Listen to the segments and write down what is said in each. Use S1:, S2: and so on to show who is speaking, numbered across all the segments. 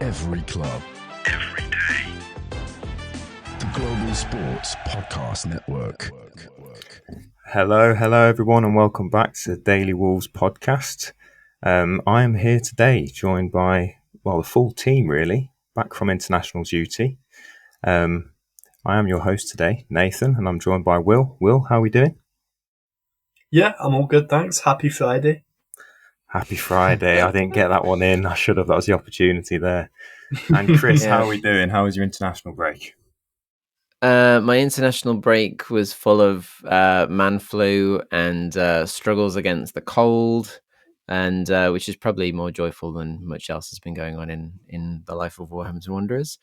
S1: Every club. Every day. The Global Sports Podcast Network.
S2: Hello everyone, and welcome back to the Daily Wolves podcast. I am here today joined by, the full team really, back from international duty. I am your host today, Nathan, and I'm joined by Will. Will, how are we doing?
S3: Yeah, I'm all good, thanks. Happy Friday.
S2: Happy Friday. I didn't get that one in. I should have. That was the opportunity there. And Chris, How are we doing? How was your international break?
S4: My international break was full of man flu and struggles against the cold, and which is probably more joyful than much else has been going on in the life of Warhampton Wanderers.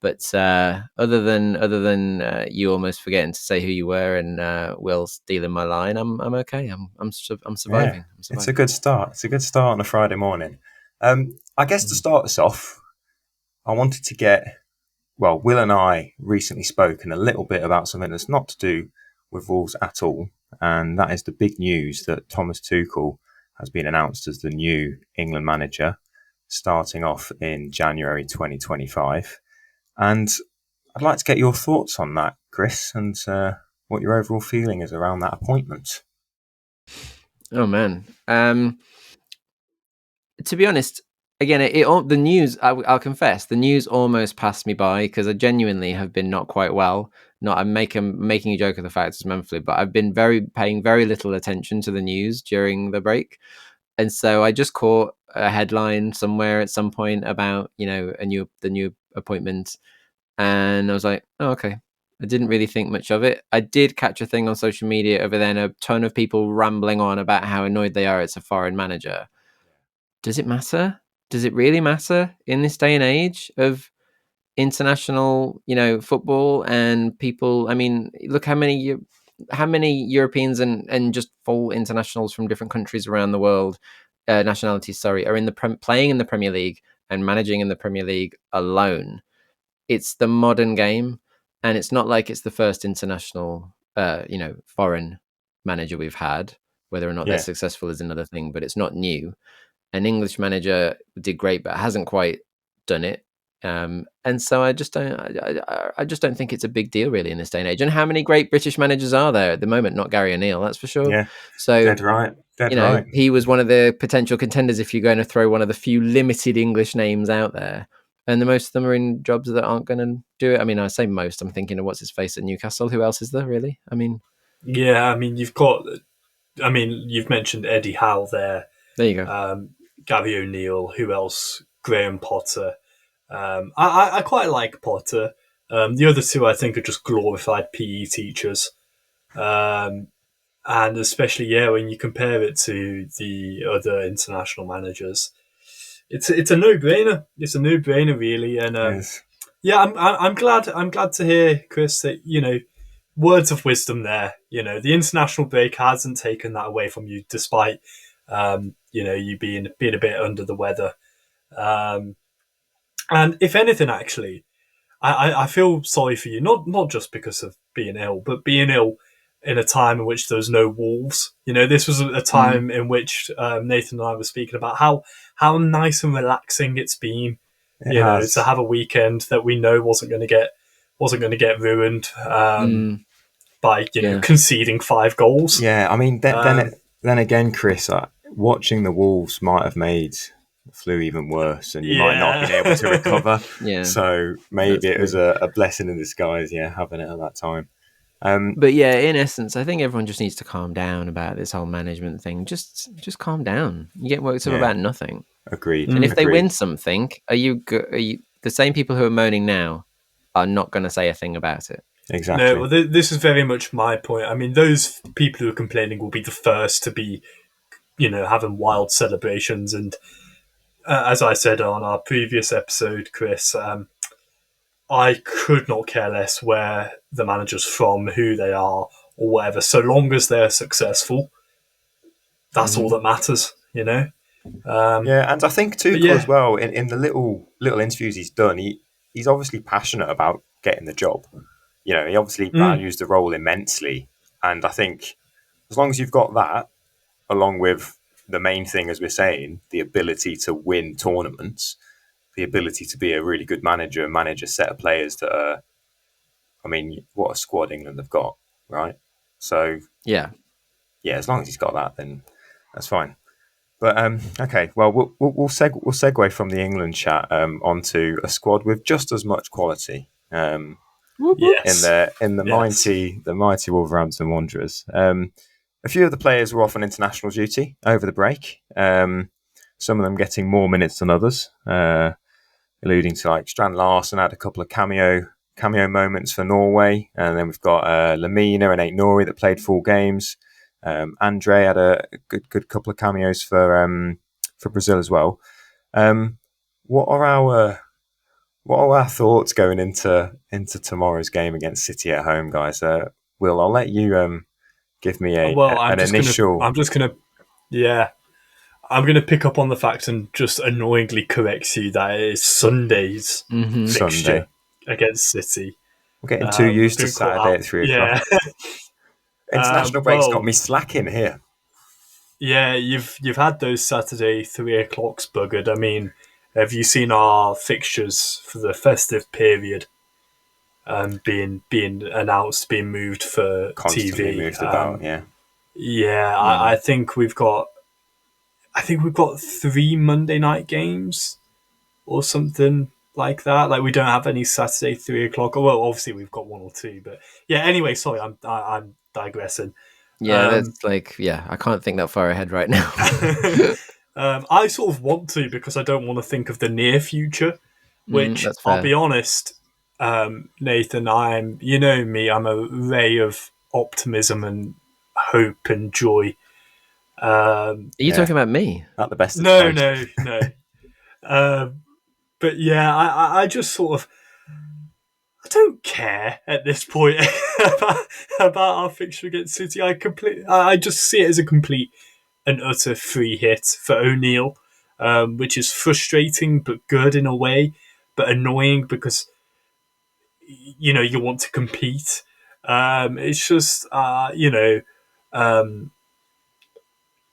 S4: But other than you almost forgetting to say who you were and Will stealing my line, I'm okay. I'm surviving.
S2: Yeah, it's a good start. It's a good start on a Friday morning. I guess to start us off, I wanted to get. Well, Will and I recently spoken a little bit about something that's not to do with Wolves at all, and that is the big news that Thomas Tuchel has been announced as the new England manager, starting off in January 2025. And I'd like to get your thoughts on that, Chris, and what your overall feeling is around that appointment.
S4: Oh, man. To be honest, again, the news, I'll confess, the news almost passed me by because I genuinely have been not quite well. I'm making a joke of the fact it's man flu, but I've been paying very little attention to the news during the break. And so I just caught a headline somewhere at some point about, the new appointment. And I was like, oh, okay. I didn't really think much of it. I did catch a thing on social media over then, a ton of people rambling on about how annoyed they are it's a foreign manager. Does it matter? Does it really matter in this day and age of international, football and people? I mean, look how many Europeans and just full internationals from different countries around the world, nationalities, are in the playing in the Premier League and managing in the Premier League alone. It's the modern game, and it's not like it's the first international, foreign manager we've had. Whether or not they're successful is another thing, but it's not new. An English manager did great, but hasn't quite done it. And so I just don't think it's a big deal really in this day and age. And how many great British managers are there at the moment? Not Gary O'Neill, that's for sure.
S2: Yeah,
S4: so
S2: dead right.
S4: He was one of the potential contenders if you're going to throw one of the few limited English names out there. And the most of them are in jobs that aren't going to do it. I mean, I say most. I'm thinking of what's his face at Newcastle. Who else is there really? I mean,
S3: yeah. I mean, you've mentioned Eddie Howe there.
S4: There you go.
S3: Gary O'Neill. Who else? Graham Potter. I quite like Potter. The other two, I think, are just glorified PE teachers. And especially, when you compare it to the other international managers, it's a no-brainer. It's a no-brainer, really. And I'm glad to hear, Chris, that words of wisdom there. The international break hasn't taken that away from you, despite you being a bit under the weather. And if anything, actually, I feel sorry for you, not just because of being ill, but being ill in a time in which there was no Wolves. This was a time in which Nathan and I were speaking about how nice and relaxing it's been, to have a weekend that we know wasn't going to get ruined by conceding 5 goals.
S2: Yeah, I mean, then again, Chris, watching the Wolves might have made the flu even worse, and you might not have been able to recover. So maybe it was a blessing in disguise. Having it at that time.
S4: But in essence, I think everyone just needs to calm down about this whole management thing. Just calm down. You get worked up about nothing.
S2: Agreed.
S4: And if they win something, are you the same people who are moaning now are not going to say a thing about it?
S2: Exactly.
S3: No, well, this is very much my point. I mean, those people who are complaining will be the first to be, having wild celebrations. And as I said on our previous episode, Chris, I could not care less where the manager's from, who they are, or whatever. So long as they're successful, that's all that matters,
S2: and I think Tuchel as well, in the little interviews he's done, he's obviously passionate about getting the job. He obviously values the role immensely. And I think as long as you've got that, along with the main thing, as we're saying, the ability to win tournaments, the ability to be a really good manager and manage a set of players that are, I mean, what a squad England have got, right? So
S4: Yeah.
S2: as long as he's got that, then that's fine. But okay, well, we'll segue from the England chat onto a squad with just as much quality.
S3: Yes.
S2: In the mighty Wolverhampton Wanderers. A few of the players were off on international duty over the break. Some of them getting more minutes than others, alluding to like Strand Larsen had a couple of cameo moments for Norway, and then we've got Lamina and Aït-Nouri that played full games. Andre had a good couple of cameos for Brazil as well. What are our thoughts going into tomorrow's game against City at home, guys? Will, I'll let you give me an initial.
S3: I'm going to pick up on the fact and just annoyingly correct you that it is Sunday's fixture
S2: Sunday
S3: against City.
S2: We're getting too used to Saturday at 3 o'clock. International break's got me slacking here.
S3: Yeah, you've had those Saturday 3 o'clocks buggered. I mean, have you seen our fixtures for the festive period being announced, being moved for
S2: Constantly
S3: TV?
S2: Moved about, yeah.
S3: Yeah, I think we've got 3 Monday night games or something like that. Like we don't have any Saturday 3 o'clock. Well, obviously we've got 1 or 2, but yeah. Anyway, sorry, I'm digressing.
S4: Yeah, that's I can't think that far ahead right now.
S3: I sort of want to because I don't want to think of the near future, which I'll be honest, Nathan, you know me, I'm a ray of optimism and hope and joy.
S4: Are you talking about me?
S2: Not the best.
S3: No. But yeah, I just sort of, I don't care at this point about our fixture against City. I just see it as a complete and utter free hit for O'Neill, which is frustrating but good in a way, but annoying because you want to compete. It's just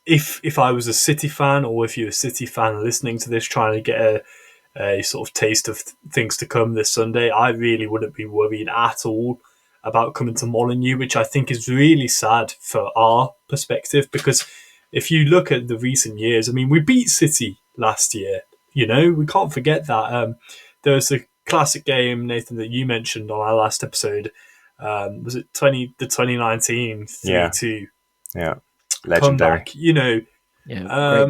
S3: if I was a City fan, or if you're a City fan listening to this, trying to get a sort of taste of things to come this Sunday, I really wouldn't be worried at all about coming to Molineux, which I think is really sad for our perspective, because if you look at the recent years, I mean, we beat City last year, we can't forget that. There was a classic game, Nathan, that you mentioned on our last episode. Was it the 2019 3-2?
S2: Yeah. Legendary.
S3: Comeback,
S4: great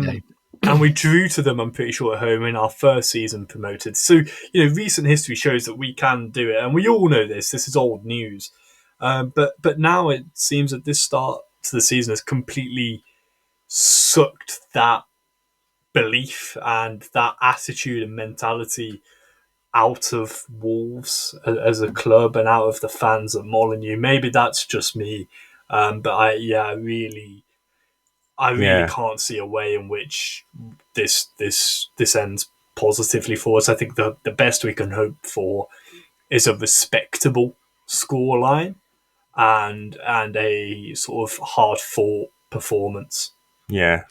S4: day.
S3: And we drew to them, I'm pretty sure, at home in our first season promoted. So, recent history shows that we can do it. And we all know this. This is old news. But now it seems that this start to the season has completely sucked that belief and that attitude and mentality out of Wolves as a club and out of the fans at Molineux. Maybe that's just me. But I really can't see a way in which this ends positively for us. I think the best we can hope for is a respectable scoreline and a sort of hard fought performance.
S2: Yeah.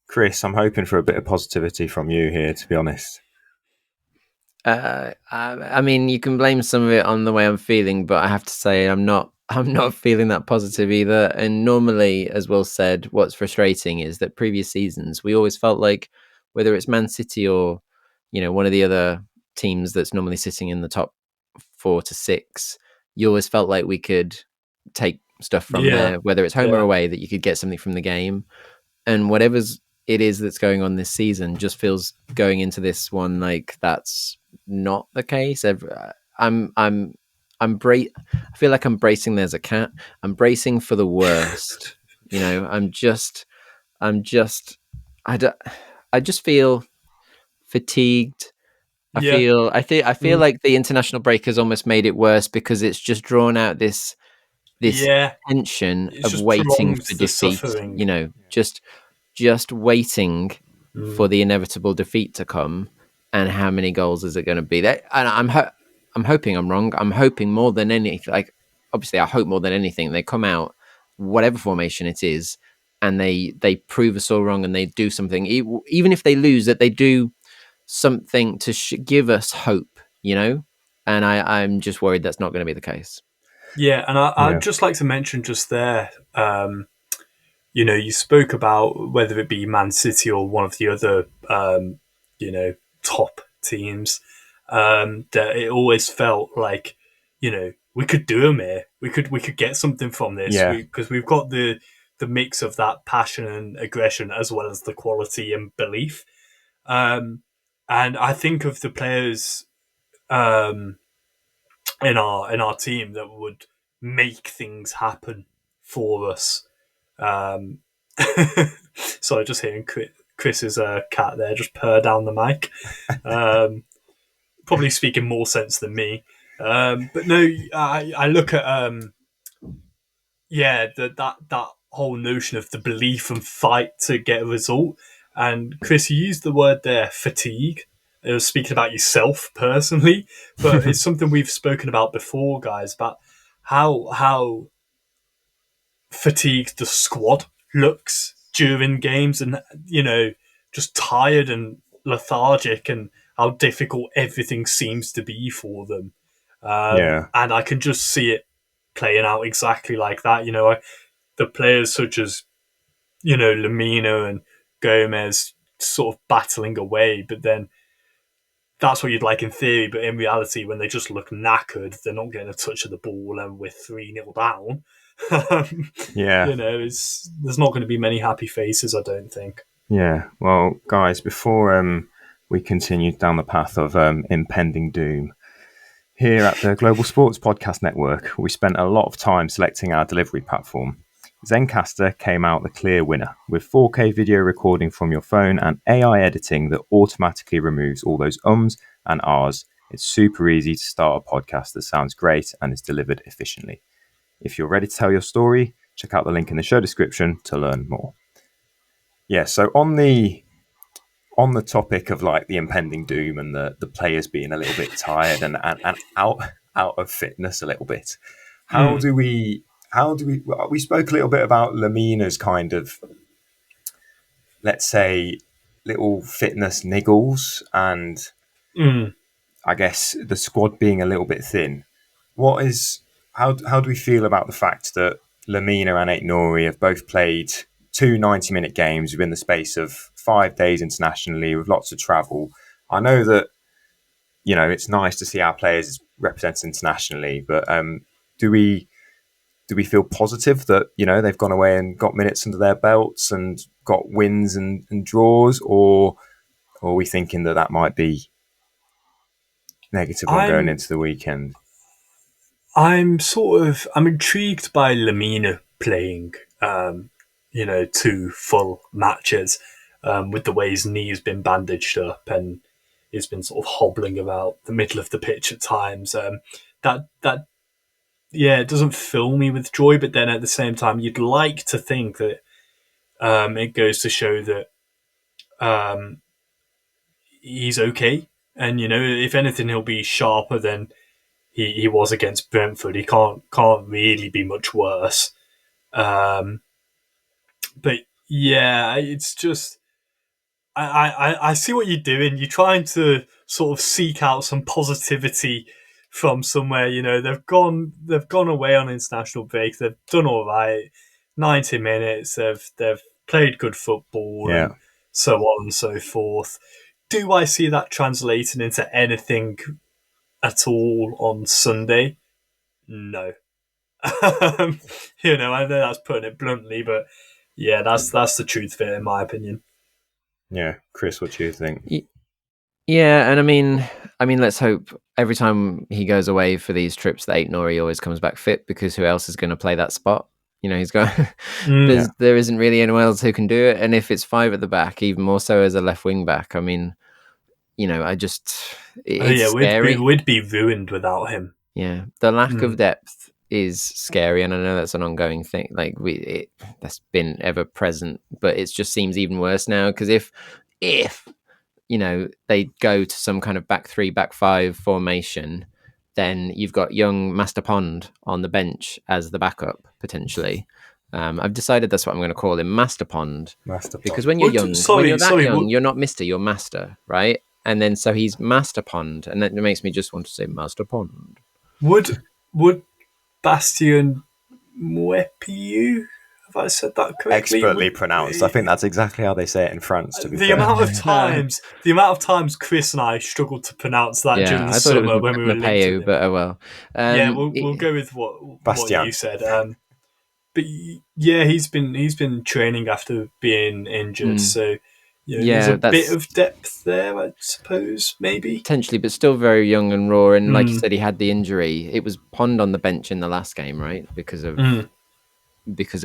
S2: Chris, I'm hoping for a bit of positivity from you here, to be honest.
S4: I mean, you can blame some of it on the way I'm feeling, but I have to say I'm not feeling that positive either. And normally, as Will said, what's frustrating is that previous seasons we always felt like, whether it's Man City or one of the other teams that's normally sitting in the top 4 to 6, you always felt like we could take stuff from there, whether it's home or away, that you could get something from the game. And whatever's it is that's going on this season just feels, going into this one, like that's not the case. I feel like I'm bracing. There's a cat. I'm bracing for the worst. I just feel fatigued. I feel like the international break has almost made it worse, because it's just drawn out this tension of waiting for defeat. Just waiting for the inevitable defeat to come, and how many goals is it going to be? And I'm hoping I'm wrong. I'm hoping more than anything. Like, obviously, I hope more than anything they come out, whatever formation it is, and they prove us all wrong, and they do something. Even if they lose, that they do something to give us hope, and I'm just worried that's not going to be the case.
S3: Yeah, and I'd just like to mention just there, you spoke about whether it be Man City or one of the other, top teams, that it always felt like, we could do them here. We could get something from this because we've got the mix of that passion and aggression as well as the quality and belief. And I think of the players in our team that would make things happen for us. Sorry, just hearing Chris's cat there just purr down the mic. Probably speaking more sense than me. But no, I look at that whole notion of the belief and fight to get a result. And Chris, you used the word there, fatigue. It was speaking about yourself personally, but it's something we've spoken about before, guys, about how fatigued the squad looks during games, and just tired and lethargic, and how difficult everything seems to be for them. And I can just see it playing out exactly like that. The players such as Lamina and Gomez sort of battling away, but then that's what you'd like in theory, but in reality, when they just look knackered, they're not getting a touch of the ball, and we're 3-0 down. There's not going to be many happy faces, I don't think.
S2: Yeah, well, guys, before we continue down the path of impending doom, here at the Global Sports Podcast Network, we spent a lot of time selecting our delivery platform. Zencastr came out the clear winner, with 4K video recording from your phone and AI editing that automatically removes all those ums and ahs. It's super easy to start a podcast that sounds great and is delivered efficiently. If you're ready to tell your story, check out the link in the show description to learn more. Yeah, so on the topic of like the impending doom and the players being a little bit tired and out of fitness a little bit, how do we spoke a little bit about Lamina's kind of, let's say, little fitness niggles, and I guess the squad being a little bit thin. How do we feel about the fact that Lamina and Aït-Nouri have both played 2 90-minute games within the space of 5 days internationally with lots of travel? I know that, it's nice to see our players represented internationally, but do we feel positive that, they've gone away and got minutes under their belts and got wins and draws, or are we thinking that might be negative going into the weekend?
S3: I'm intrigued by Lamina playing, 2 full matches, with the way his knee has been bandaged up and he's been sort of hobbling about the middle of the pitch at times. It doesn't fill me with joy, but then at the same time, you'd like to think that it goes to show that he's okay. And, if anything, he'll be sharper than he was against Brentford. He can't really be much worse. But yeah, it's just... I see what you're doing. You're trying to sort of seek out some positivity from somewhere. They've gone away on international break. They've done all right. 90 minutes. They've played good football, and so on and so forth. Do I see that translating into anything at all on Sunday? No. I know that's putting it bluntly, but yeah, that's the truth of it, in my opinion.
S2: Yeah, Chris, what do you think?
S4: Yeah, and I mean, let's hope every time he goes away for these trips that Aït-Nouri always comes back fit, because who else is going to play that spot? He's going. There isn't really anyone else who can do it, and if it's 5 at the back, even more so as a left wing back. I mean, it's scary.
S3: We'd be ruined without him.
S4: Yeah, the lack of depth is scary, and I know that's an ongoing thing. Like that's been ever present, but it just seems even worse now, because if they go to some kind of back 3, back 5 formation, then you've got young Master Pond on the bench as the backup potentially. I've decided that's what I'm going to call him, Master Pond. Because when you're young, you're not Mister, you're Master, right? and then so he's Master Pond, and that makes me just want to say Master Pond.
S3: Would Bastien Mwepiu, have I said that correctly?
S2: Expertly pronounced. I think that's exactly how they say it in France, to be fair.
S3: The amount of times Chris and I struggled to pronounce that during the summer when we were linked to him.
S4: But oh well.
S3: We'll go with what you said. But yeah, he's been training after being injured, so there's a bit of depth there, I suppose, maybe.
S4: Potentially, but still very young and raw. And like you said, he had the injury. It was Pond on the bench in the last game, right? Because of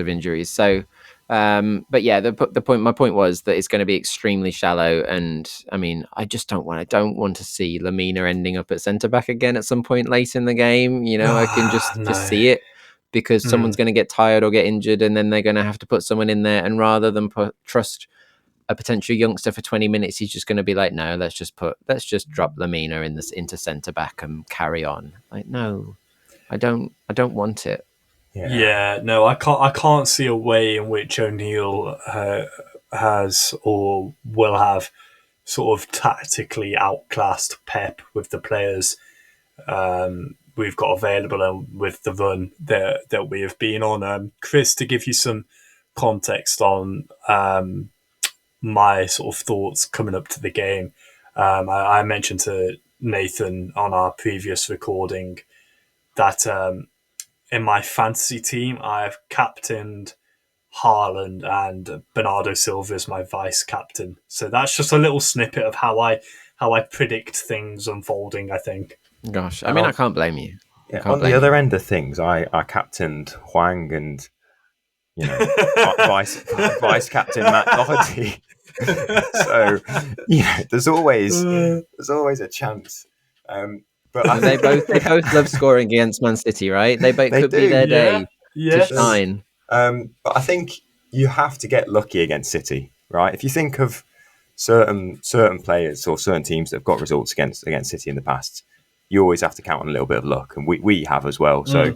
S4: injuries. So, but yeah, my point was that it's going to be extremely shallow. And I mean, I don't want to see Lamina ending up at centre back again at some point late in the game. I can just see it. Because someone's going to get tired or get injured, and then they're going to have to put someone in there. And rather than trust a potential youngster for 20 minutes, he's just going to be like, "No, let's just drop Lamina into centre back and carry on." Like, no, I don't want it.
S3: Yeah, no, I can't see a way in which O'Neill has or will have sort of tactically outclassed Pep with the players we've got available and with the run that we have been on. Chris, to give you some context on my sort of thoughts coming up to the game, I mentioned to Nathan on our previous recording that in my fantasy team, I've captained Haaland and Bernardo Silva is my vice captain. So that's just a little snippet of how I predict things unfolding, I think.
S4: Gosh, I mean, I can't blame you.
S2: Yeah, on the other end of things, I captained Huang and vice captain Matt Doherty. So there's always a chance. But
S4: they both love scoring against Man City, right? They could be their day to shine.
S2: But I think you have to get lucky against City, right? If you think of certain players or certain teams that have got results against City in the past, you always have to count on a little bit of luck, and we have as well. So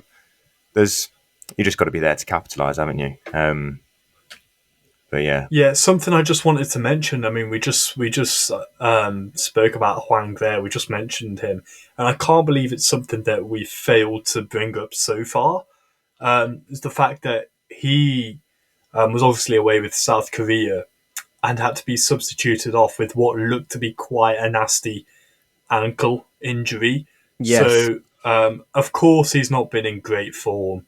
S2: you just got to be there to capitalise, haven't you? But
S3: yeah, something I just wanted to mention. I mean, we just spoke about Huang there. We just mentioned him, and I can't believe it's something that we failed to bring up so far. Is the fact that he was obviously away with South Korea and had to be substituted off with what looked to be quite a nasty ankle injury.
S4: Yes.
S3: So, of course, he's not been in great form.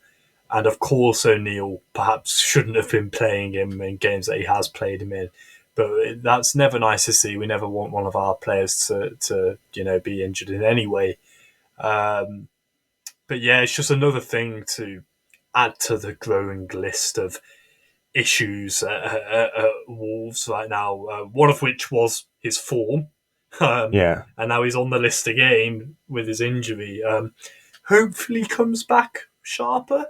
S3: And of course, O'Neill perhaps shouldn't have been playing him in games that he has played him in. But that's never nice to see. We never want one of our players to be injured in any way. But yeah, it's just another thing to add to the growing list of issues at Wolves right now. One of which was his form. And now he's on the list again with his injury. Hopefully comes back sharper.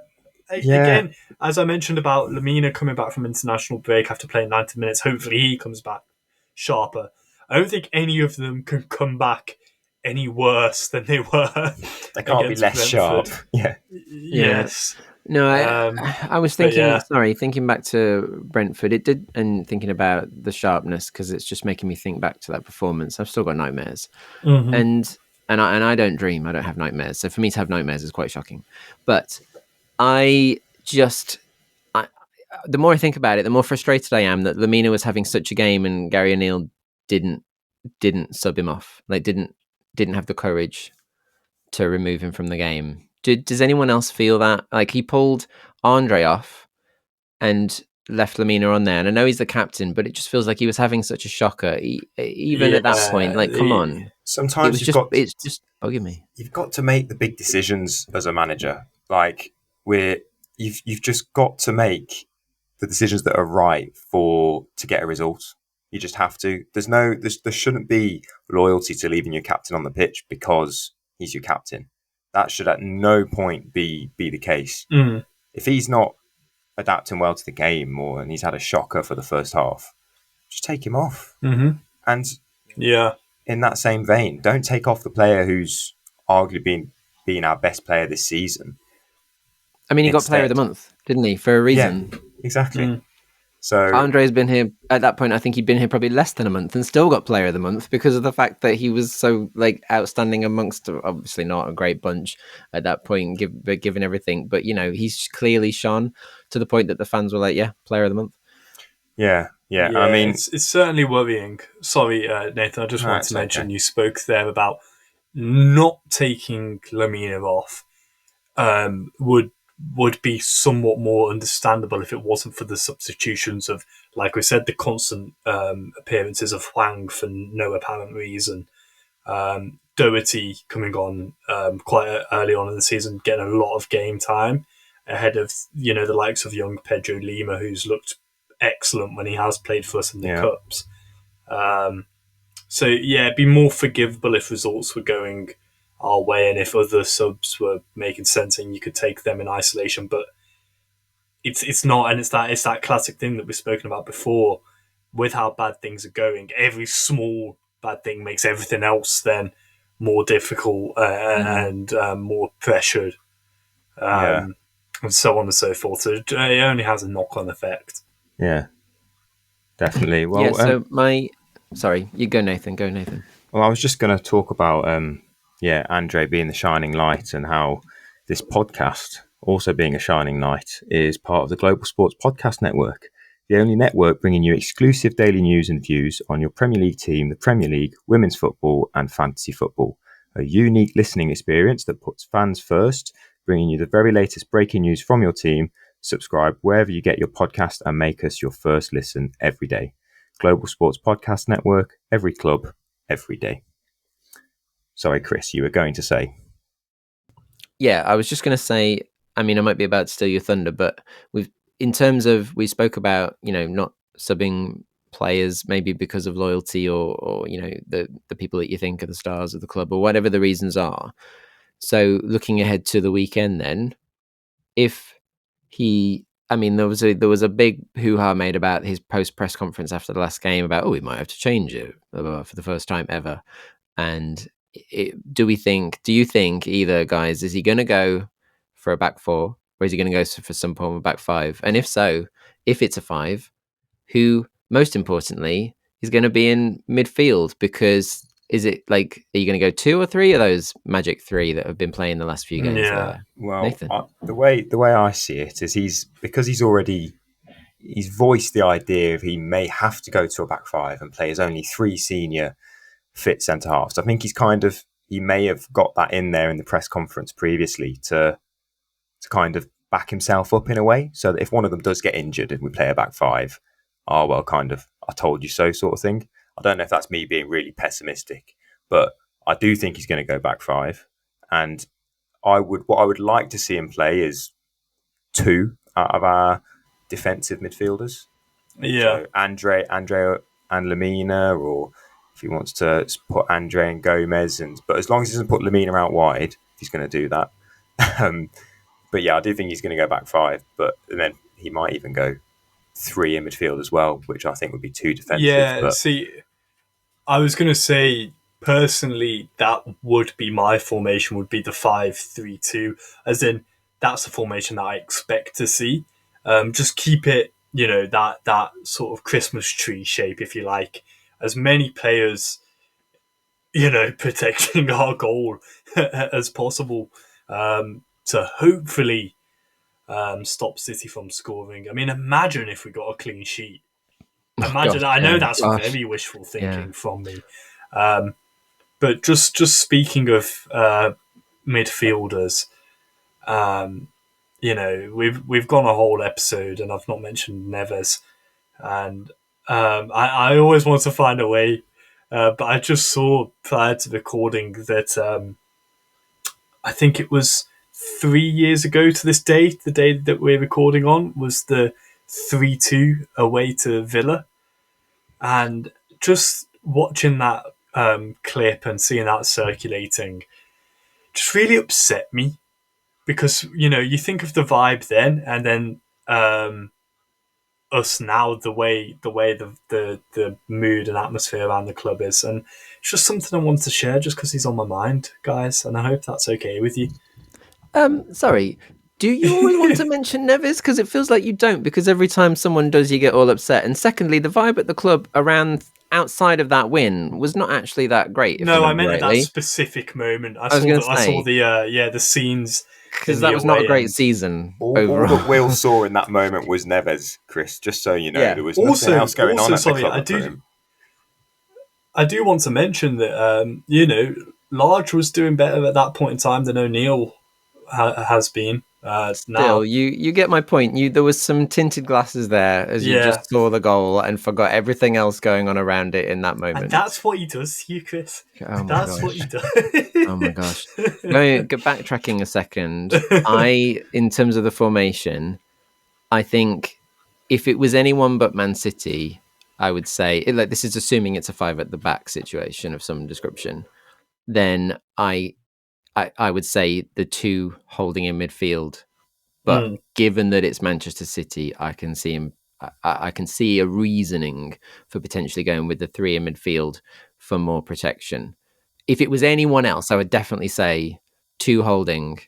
S3: Again, as I mentioned about Lamina coming back from international break after playing 90 minutes, hopefully he comes back sharper. I don't think any of them can come back any worse than they were.
S2: They can't be less sharp. Yeah.
S3: Yes.
S4: No, I was thinking. Sorry, thinking back to Brentford, it did, and thinking about the sharpness because it's just making me think back to that performance. I've still got nightmares, and I don't dream. I don't have nightmares. So for me to have nightmares is quite shocking. But the more I think about it, the more frustrated I am that Lamina was having such a game and Gary O'Neill didn't sub him off. Like didn't have the courage to remove him from the game. Does anyone else feel that? Like he pulled Andre off and left Lamina on there. And I know he's the captain, but it just feels like he was having such a shocker. Even at that point, like, come on.
S2: Sometimes
S4: it's just bugging me.
S2: You've got to make the big decisions as a manager. Like you've just got to make the decisions that are right to get a result. You just have to. There shouldn't be loyalty to leaving your captain on the pitch because he's your captain. That should at no point be the case. If he's not adapting well to the game and he's had a shocker for the first half, just take him off. And in that same vein, don't take off the player who's arguably been our best player this season.
S4: I mean, he got player of the month, didn't he? For a reason.
S2: Yeah, exactly. So
S4: Andre's been here at that point. I think he'd been here probably less than a month and still got Player of the Month because of the fact that he was so outstanding amongst obviously not a great bunch at that point, given everything. But he's clearly shone to the point that the fans were like, "Yeah, Player of the Month."
S2: Yeah. I mean,
S3: it's certainly worrying. Sorry, Nathan. I just want to mention you spoke there about not taking Lamina off. Would be somewhat more understandable if it wasn't for the substitutions of, like we said, the constant appearances of Hwang for no apparent reason. Doherty coming on quite early on in the season, getting a lot of game time ahead of the likes of young Pedro Lima, who's looked excellent when he has played for us in the Cups. So it'd be more forgivable if results were going our way and if other subs were making sense and you could take them in isolation. But it's not, and it's that classic thing that we've spoken about before. With how bad things are going, every small bad thing makes everything else then more difficult and more pressured, and so on and so forth. So it only has a knock-on effect.
S2: Yeah, definitely. Well,
S4: sorry, you go, Nathan. Go, Nathan.
S2: Well, I was just going to talk about Andre being the shining light and how this podcast, also being a shining light, is part of the Global Sports Podcast Network, the only network bringing you exclusive daily news and views on your Premier League team, the Premier League, women's football and fantasy football. A unique listening experience that puts fans first, bringing you the very latest breaking news from your team. Subscribe wherever you get your podcast and make us your first listen every day. Global Sports Podcast Network, every club, every day. Sorry, Chris, you were going to say.
S4: Yeah, I was just going to say, I mean, I might be about to steal your thunder, but we spoke about, not subbing players maybe because of loyalty or the people that you think are the stars of the club or whatever the reasons are. So looking ahead to the weekend then, there was a big hoo-ha made about his post-press conference after the last game about, we might have to change it for the first time ever. And do you think either, guys, is he going to go for a back four or is he going to go for some form of back five? And if so, if it's a five, who most importantly is going to be in midfield? Because is it are you going to go 2 or 3 of those magic 3 that have been playing the last few games?
S3: Yeah.
S2: Well,
S4: Nathan?
S2: The way I see it is he's voiced the idea of he may have to go to a back five and play as only 3 senior fit centre halves. I think he may have got that in there in the press conference previously to kind of back himself up in a way, so that if one of them does get injured and we play a back five, kind of I told you so sort of thing. I don't know if that's me being really pessimistic, but I do think he's going to go back five, and what I would like to see him play is 2 out of our defensive midfielders.
S3: Yeah,
S2: so Andre and Lamina, or if he wants to put Andre and Gomez, but as long as he doesn't put Lamina out wide, he's going to do that. But yeah, I do think he's going to go back 5, but then he might even go 3 in midfield as well, which I think would be too defensive.
S3: Yeah,
S2: but...
S3: see, I was going to say, personally, that would be my formation, would be the 5-3-2, as in, that's the formation that I expect to see. Just keep it, that sort of Christmas tree shape, if you like. As many players, protecting our goal as possible, to hopefully stop City from scoring. I mean, imagine if we got a clean sheet. Imagine. I know that's very wishful thinking from me. But just speaking of midfielders, we've gone a whole episode and I've not mentioned Neves, and I always want to find a way, but I just saw prior to recording that I think it was 3 years ago to this day, the day that we're recording on, was the 3-2 away to Villa. And just watching that clip and seeing that circulating just really upset me, because, you think of the vibe then, and then us now, the way the mood and atmosphere around the club is. And it's just something I wanted to share just because he's on my mind, guys, and I hope that's okay with you.
S4: Sorry, Do you always want to mention Neves? Because it feels like you don't, because every time someone does, you get all upset. And secondly, the vibe at the club around outside of that win was not actually that great, if I
S3: No, I
S4: remember
S3: meant at that
S4: rightly.
S3: specific moment. I
S4: was
S3: saw
S4: gonna
S3: the, I saw
S4: say,
S3: the scenes
S4: because
S3: in
S4: that
S3: the
S4: was not a
S3: away
S4: great
S3: end.
S4: season
S2: All
S4: overall.
S2: that Will saw in that moment was Neves, Chris. Just so you know,
S4: Yeah.
S2: there was nothing else going on at the club for him.
S3: I do want to mention that Large was doing better at that point in time than O'Neill has been. Now,
S4: Still, you get my point. There was some tinted glasses there as you
S3: Yeah.
S4: just saw the goal and forgot everything else going on around it in that
S3: and
S4: moment.
S3: that's what he does to you, Chris.
S4: Oh my
S3: That's
S4: gosh.
S3: what he does.
S4: Oh my gosh. Backtracking a second, in terms of the formation, I think if it was anyone but Man City, I would say, like, this is assuming it's a 5 at the back situation of some description, then I would say the 2 holding in midfield. But given that it's Manchester City, I can see him. I can see a reasoning for potentially going with the 3 in midfield for more protection. If it was anyone else, I would definitely say 2 holding,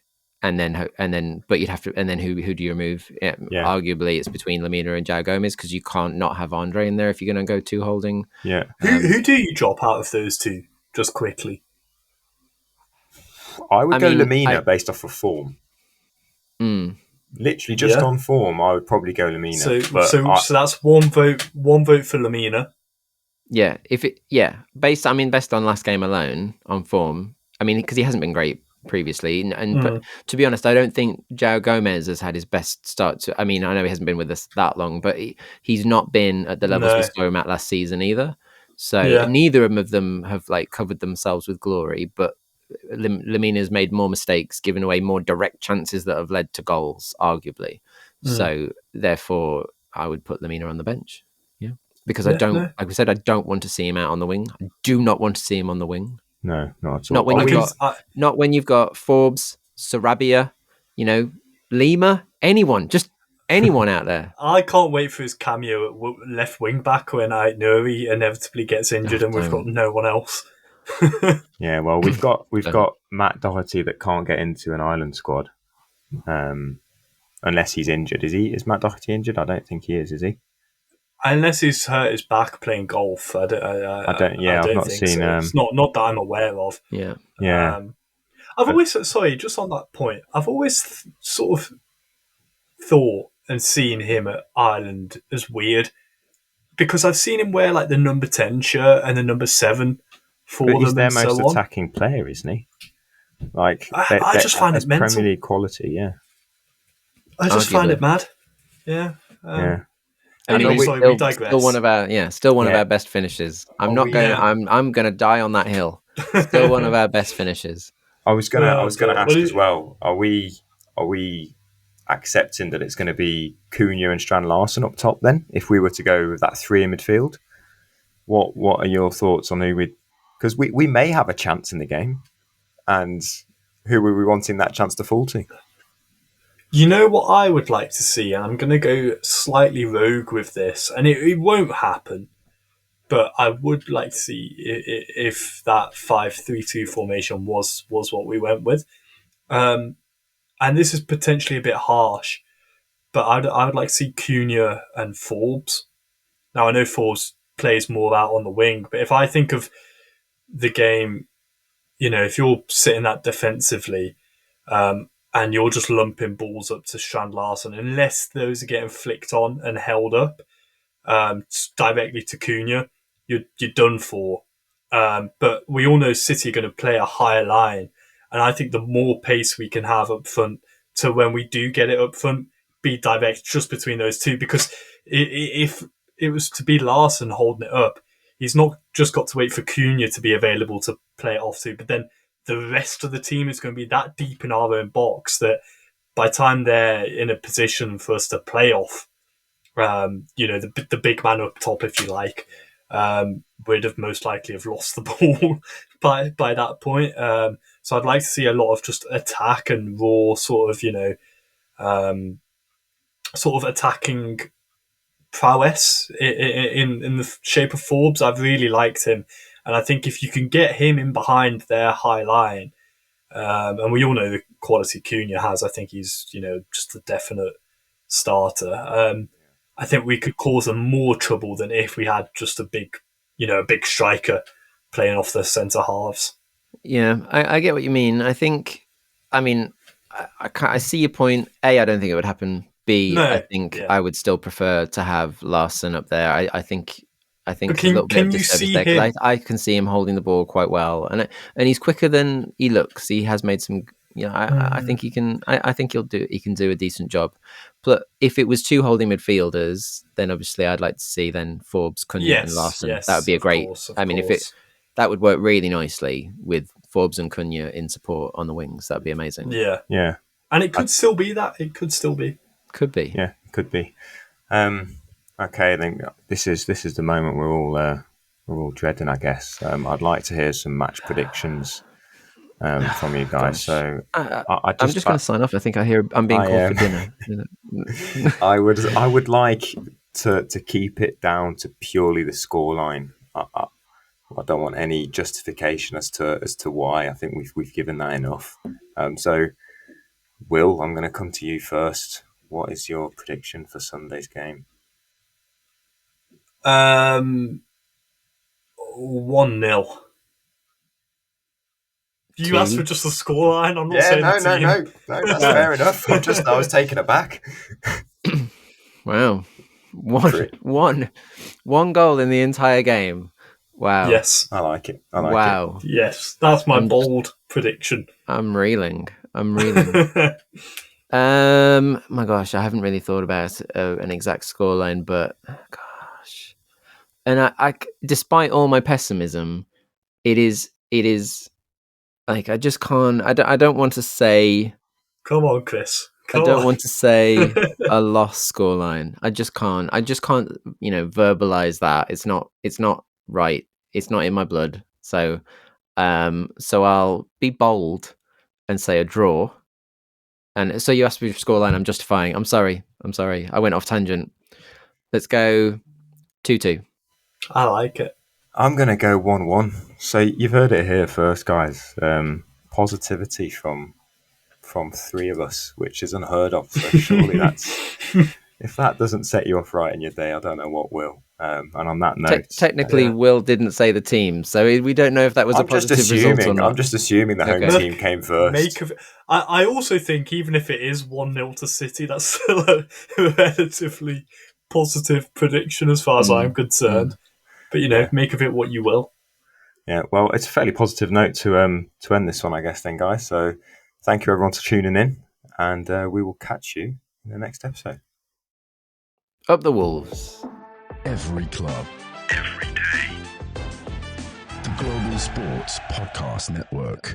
S4: and then, but you'd have to, and then who do you remove? Yeah. Arguably, it's between Lamina and João Gomes, because you can't not have Andre in there if you're going to go 2 holding.
S2: Yeah.
S3: Who do you drop out of those 2? Just quickly.
S2: I would go Lamina based off of form. Literally just on form, I would probably go Lamina.
S3: So that's one vote for Lamina.
S4: Yeah, based on last game alone on form. I mean, because he hasn't been great previously, but to be honest, I don't think João Gomes has had his best start. I know he hasn't been with us that long, but he's not been at the levels we saw him at last season either. So neither of them have covered themselves with glory, but Lamina's made more mistakes, given away more direct chances that have led to goals, arguably. So therefore, I would put Lamina on the bench. Yeah, because like I said, I don't want to see him out on the wing. I do not want to see him on the wing.
S2: No, not at all.
S4: Not when you've got Forbes, Sarabia, Lima, just anyone out there.
S3: I can't wait for his cameo at left wing back when I know he inevitably gets injured and we've got no one else.
S2: Yeah, well, we've got Matt Doherty that can't get into an Ireland squad, unless he's injured. Is Matt Doherty injured? I don't think he is he?
S3: Unless he's hurt his back playing golf. I've not
S2: seen.
S3: So. It's not that I'm aware of.
S4: Yeah.
S3: I've always just on that point. I've always sort of thought and seen him at Ireland as weird, because I've seen him wear the number 10 shirt and the number 7 for them. He's
S2: their most attacking player, isn't he? I
S3: just find it mental.
S2: Premier League quality, yeah.
S3: I just find it mad. Yeah. Anyway, we digress.
S4: Still one of our best finishes. I'm going to die on that hill. Still one of our best finishes.
S2: I was gonna ask as well. Are we accepting that it's going to be Cunha and Strand Larsen up top then? If we were to go with that 3 in midfield, what are your thoughts on who we? Because we may have a chance in the game, and who are we wanting that chance to fall to?
S3: You know what I would like to see, and I'm going to go slightly rogue with this, and it won't happen, but I would like to see if that 5-3-2 formation was what we went with. And this is potentially a bit harsh, but I would like to see Cunha and Forbes. Now, I know Forbes plays more out on the wing, but if I think of the game, if you're sitting that defensively, and you're just lumping balls up to Strand Larsen, unless those are getting flicked on and held up directly to Cunha, you're done for. But we all know City are going to play a higher line, and I think the more pace we can have up front, to when we do get it up front, be direct just between those 2. Because if it was to be Larsen holding it up, he's not just got to wait for Cunha to be available to play it off to, but then the rest of the team is going to be that deep in our own box that by the time they're in a position for us to play off, the big man up top, if you like, would have most likely have lost the ball by that point. So I'd like to see a lot of just attack and raw sort of attacking prowess in the shape of Forbes. I've really liked him. And I think if you can get him in behind their high line, And we all know the quality Cunha has. I think he's, just a definite starter. I think we could cause them more trouble than if we had just a big striker playing off the centre halves.
S4: Yeah, I get what you mean. I see your point. A, I don't think it would happen. B, I think I would still prefer to have Larson up there. I think a little bit of disservice there, because I can see him holding the ball quite well, and he's quicker than he looks. He has made some. I think he can. I think he can do a decent job. But if it was two holding midfielders, then obviously I'd like to see then Forbes, Cunha, and Larson. That would be a great. That would work really nicely with Forbes and Cunha in support on the wings. That'd be amazing.
S2: Yeah.
S3: And it could still be that. It could still be.
S4: Could be.
S2: Yeah, it could be. Okay, then this is the moment we're all dreading, I guess. I'd like to hear some match predictions from you guys. So I'm
S4: just going to sign off. I think I'm being called for dinner.
S2: I would like to keep it down to purely the scoreline. I don't want any justification as to why. I think we've given that enough. So, Will, I'm going to come to you first. What is your prediction for Sunday's game?
S3: 1-0. You asked for just a scoreline. I'm not saying
S2: no. That's fair enough. I was taken aback.
S4: Wow, one goal in the entire game. Wow.
S3: Yes,
S2: I like it.
S4: Wow.
S3: Yes, that's my bold prediction.
S4: I'm reeling. My gosh, I haven't really thought about an exact scoreline, but gosh, and I, despite all my pessimism, it is like I just can't. I don't want to say.
S3: Come on, Chris.
S4: I don't want to say a lost scoreline. I just can't. Verbalize that. It's not right. It's not in my blood. So I'll be bold and say a draw. And so you asked me for scoreline. I'm justifying. I'm sorry. I went off tangent. Let's go 2-2.
S3: I like it.
S2: I'm going to go 1-1. So you've heard it here first, guys. Positivity from three of us, which is unheard of. So surely if that doesn't set you off right in your day, I don't know what will. And on that note,
S4: technically, Will didn't say the team, so we don't know if that was a positive result or not.
S2: I'm just assuming the home team came first.
S3: I also think even if it is 1-0 to City, that's still a relatively positive prediction as far as I'm concerned. But make of it what you will.
S2: Yeah, well, it's a fairly positive note to end this one, I guess, then, guys. So thank you everyone for tuning in, and we will catch you in the next episode.
S4: Up the Wolves.
S1: Every club, every day. The Global Sports Podcast Network.